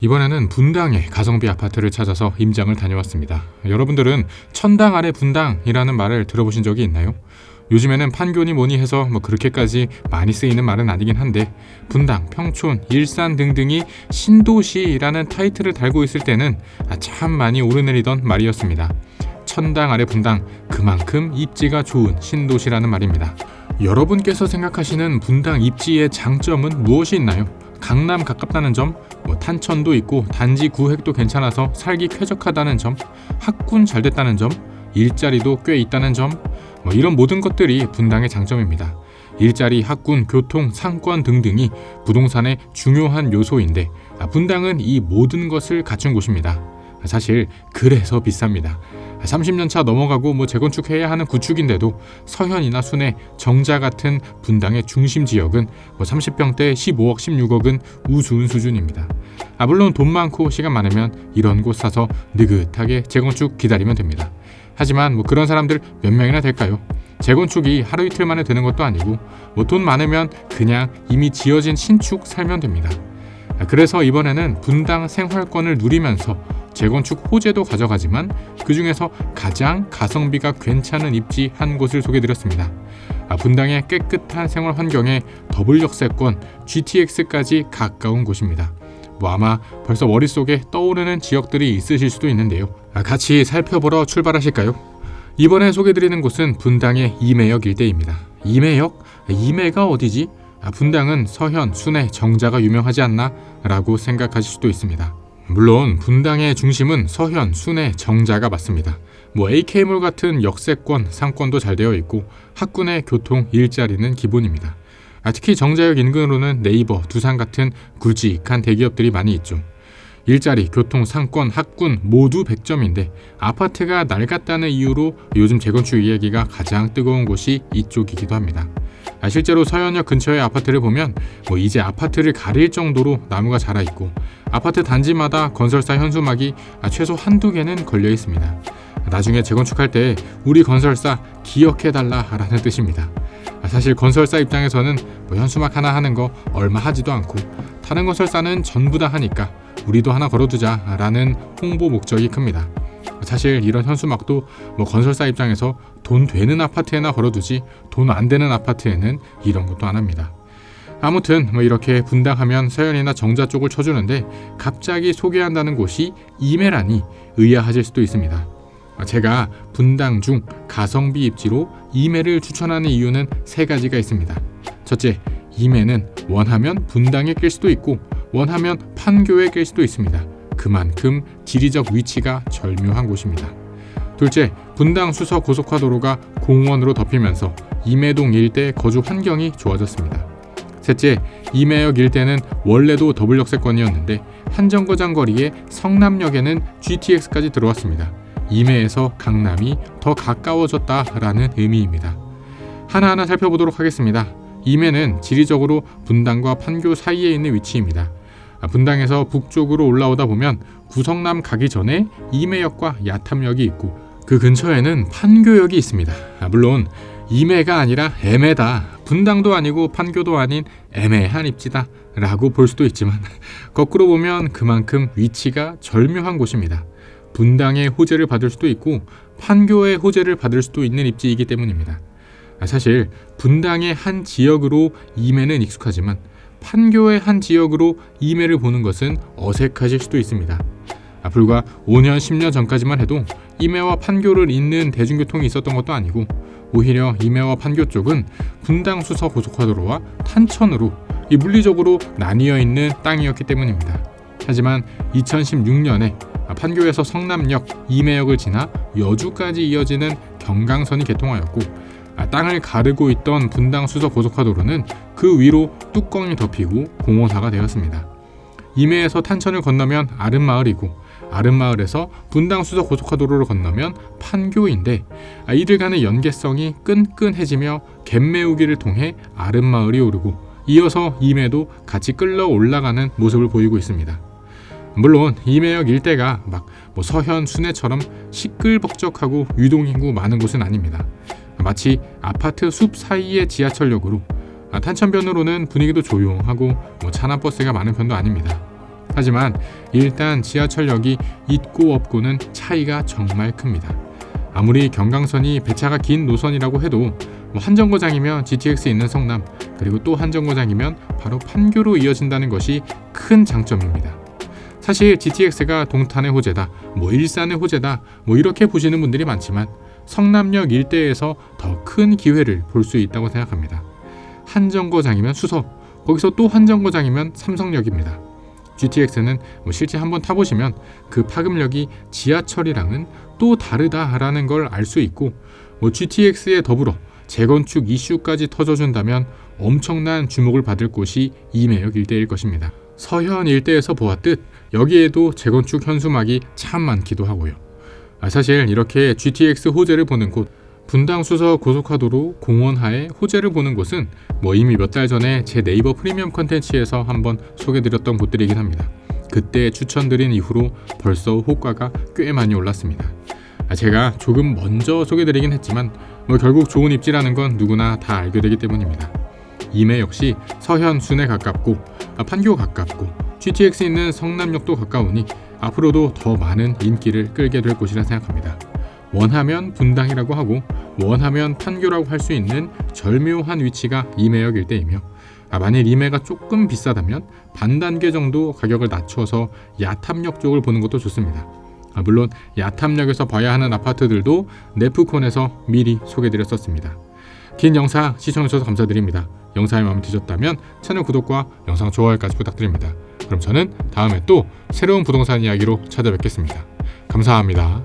이번에는 분당의 가성비 아파트를 찾아서 임장을 다녀왔습니다. 여러분들은 천당 아래 분당이라는 말을 들어보신 적이 있나요? 요즘에는 판교니 뭐니 해서 그렇게까지 많이 쓰이는 말은 아니긴 한데, 분당, 평촌, 일산 등등이 신도시라는 타이틀을 달고 있을 때는 참 많이 오르내리던 말이었습니다. 천당 아래 분당, 그만큼 입지가 좋은 신도시라는 말입니다. 여러분께서 생각하시는 분당 입지의 장점은 무엇이 있나요? 강남 가깝다는 점, 탄천도 있고 단지 구획도 괜찮아서 살기 쾌적하다는 점, 학군 잘 됐다는 점, 일자리도 꽤 있다는 점, 이런 모든 것들이 분당의 장점입니다. 일자리, 학군, 교통, 상권 등등이 부동산의 중요한 요소인데, 분당은 이 모든 것을 갖춘 곳입니다. 사실 그래서 비쌉니다. 30년차 넘어가고 재건축해야 하는 구축인데도 서현이나 순회, 정자 같은 분당의 중심 지역은 30평대 15억, 16억은 우스운 수준입니다. 물론 돈 많고 시간 많으면 이런 곳 사서 느긋하게 재건축 기다리면 됩니다. 하지만 그런 사람들 몇 명이나 될까요? 재건축이 하루 이틀 만에 되는 것도 아니고 돈 많으면 그냥 이미 지어진 신축 살면 됩니다. 그래서 이번에는 분당 생활권을 누리면서 재건축 호재도 가져가지만 그 중에서 가장 가성비가 괜찮은 입지 한 곳을 소개드렸습니다. 분당의 깨끗한 생활 환경에 더블 역세권, GTX까지 가까운 곳입니다. 아마 벌써 머릿속에 떠오르는 지역들이 있으실 수도 있는데요. 같이 살펴보러 출발하실까요? 이번에 소개드리는 곳은 분당의 임해역 일대입니다. 임해역? 임해가 어디지? 분당은 서현, 순회, 정자가 유명하지 않나? 라고 생각하실 수도 있습니다. 물론 분당의 중심은 서현, 순회, 정자가 맞습니다. AK몰 같은 역세권, 상권도 잘 되어 있고 학군의 교통, 일자리는 기본입니다. 특히 정자역 인근으로는 네이버, 두산 같은 굵직한 대기업들이 많이 있죠. 일자리, 교통, 상권, 학군 모두 100점인데 아파트가 낡았다는 이유로 요즘 재건축 이야기가 가장 뜨거운 곳이 이쪽이기도 합니다. 실제로 서현역 근처의 아파트를 보면 이제 아파트를 가릴 정도로 나무가 자라 있고 아파트 단지마다 건설사 현수막이 최소 한두 개는 걸려 있습니다. 나중에 재건축할 때 우리 건설사 기억해달라라는 뜻입니다. 사실 건설사 입장에서는 현수막 하나 하는 거 얼마 하지도 않고 다른 건설사는 전부 다 하니까 우리도 하나 걸어두자라는 홍보 목적이 큽니다. 사실 이런 현수막도 건설사 입장에서 돈 되는 아파트에나 걸어두지 돈 안 되는 아파트에는 이런 것도 안 합니다. 아무튼 이렇게 분당하면 서현이나 정자 쪽을 쳐주는데 갑자기 소개한다는 곳이 임해라니 의아하실 수도 있습니다. 제가 분당 중 가성비 입지로 임해를 추천하는 이유는 3가지가 있습니다. 첫째, 임해는 원하면 분당에 낄 수도 있고 원하면 판교에 낄 수도 있습니다. 그만큼 지리적 위치가 절묘한 곳입니다. 둘째, 분당 수서 고속화도로가 공원으로 덮이면서 임해동 일대 거주 환경이 좋아졌습니다. 셋째, 임해역 일대는 원래도 더블 역세권이었는데 한정거장 거리에 성남역에는 GTX까지 들어왔습니다. 임해에서 강남이 더 가까워졌다라는 의미입니다. 하나하나 살펴보도록 하겠습니다. 임해는 지리적으로 분당과 판교 사이에 있는 위치입니다. 분당에서 북쪽으로 올라오다 보면 구성남 가기 전에 임해역과 야탐역이 있고 그 근처에는 판교역이 있습니다. 물론 임해가 아니라 애매다, 분당도 아니고 판교도 아닌 애매한 입지다 라고 볼 수도 있지만 거꾸로 보면 그만큼 위치가 절묘한 곳입니다. 분당의 호재를 받을 수도 있고 판교의 호재를 받을 수도 있는 입지이기 때문입니다. 사실 분당의 한 지역으로 임해는 익숙하지만 판교의 한 지역으로 임해를 보는 것은 어색하실 수도 있습니다. 불과 5년, 10년 전까지만 해도 임해와 판교를 잇는 대중교통이 있었던 것도 아니고 오히려 임해와 판교 쪽은 분당 수서 고속화도로와 탄천으로 물리적으로 나뉘어 있는 땅이었기 때문입니다. 하지만 2016년에 판교에서 성남역, 임해역을 지나 여주까지 이어지는 경강선이 개통하였고 땅을 가르고 있던 분당 수서 고속화도로는 그 위로 뚜껑이 덮이고 공원화가 되었습니다. 임해에서 탄천을 건너면 아름마을이고 아름마을에서 분당 수서 고속화도로를 건너면 판교인데 이들 간의 연계성이 끈끈해지며 갯매우기를 통해 아름마을이 오르고 이어서 임해도 같이 끌러 올라가는 모습을 보이고 있습니다. 물론 임해역 일대가 서현, 순회처럼 시끌벅적하고 유동인구 많은 곳은 아닙니다. 마치 아파트 숲 사이의 지하철역으로 탄천변으로는 분위기도 조용하고 차나 버스가 많은 편도 아닙니다. 하지만 일단 지하철역이 있고 없고는 차이가 정말 큽니다. 아무리 경강선이 배차가 긴 노선이라고 해도 한 정거장이면 GTX 있는 성남, 그리고 또 한 정거장이면 바로 판교로 이어진다는 것이 큰 장점입니다. 사실 GTX가 동탄의 호재다, 일산의 호재다, 이렇게 보시는 분들이 많지만 성남역 일대에서 더 큰 기회를 볼 수 있다고 생각합니다. 한 정거장이면 수서, 거기서 또 한 정거장이면 삼성역입니다. GTX는 실제 한번 타보시면 그 파급력이 지하철이랑은 또 다르다라는 걸 알 수 있고, GTX에 더불어 재건축 이슈까지 터져준다면 엄청난 주목을 받을 곳이 임해역 일대일 것입니다. 서현 일대에서 보았듯 여기에도 재건축 현수막이 참 많기도 하고요. 사실 이렇게 GTX 호재를 보는 곳, 분당 수서 고속화도로 공원하에 호재를 보는 곳은 이미 몇 달 전에 제 네이버 프리미엄 컨텐츠에서 한번 소개드렸던 곳들이긴 합니다. 그때 추천드린 이후로 벌써 호가가 꽤 많이 올랐습니다. 제가 조금 먼저 소개드리긴 했지만 결국 좋은 입지라는 건 누구나 다 알게 되기 때문입니다. 임해 역시 서현 순에 가깝고 판교 가깝고 GTX 있는 성남역도 가까우니 앞으로도 더 많은 인기를 끌게 될 곳이라 생각합니다. 원하면 분당이라고 하고 원하면 판교라고 할 수 있는 절묘한 위치가 임해역 일대이며, 만일 임해가 조금 비싸다면 반 단계 정도 가격을 낮춰서 야탐역 쪽을 보는 것도 좋습니다. 물론 야탐역에서 봐야 하는 아파트들도 네프콘에서 미리 소개드렸었습니다. 긴 영상 시청해주셔서 감사드립니다. 영상이 마음에 드셨다면 채널 구독과 영상 좋아요까지 부탁드립니다. 그럼 저는 다음에 또 새로운 부동산 이야기로 찾아뵙겠습니다. 감사합니다.